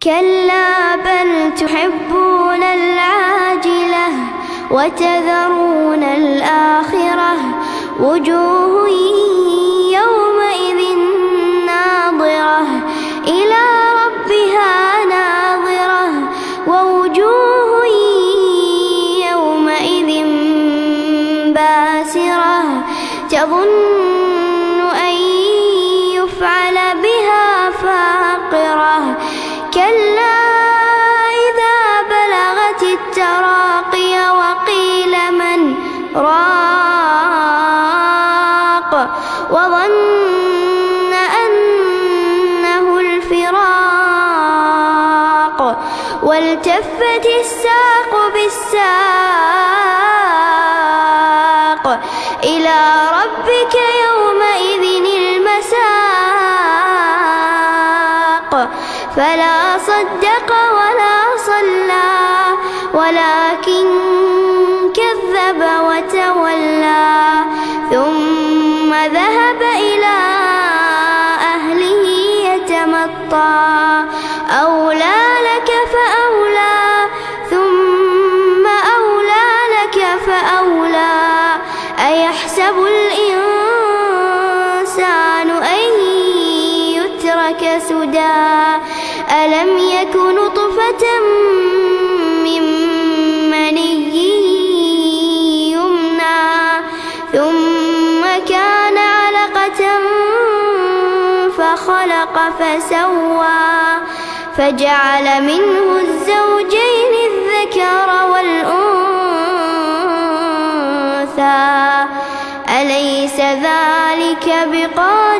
كلا بل تحبون العاجلة وتذرون الآخرة وجوه يومئذ ناظرة إلى ربها ناظرة ووجوه يومئذ باسرة تظن أن يفعل بها فاقرة كلا إذا بلغت التراقي وقيل من راق وظن أنه الفراق والتفت الساق بالساق إلى ربك يومئذ المساق فلا صدق ولا صلى ولكن كذب وتولى ثم ذهب إلى أهله يتمطى أولى لك فأولى ثم أولى لك فأولى أيحسب الإنسان أن يترك سدى ألم يك نطفة من مني يمنى ثم كان علقة فخلق فسوى فجعل منه الزوجين الذكر والأنثى أليس ذلك بقادر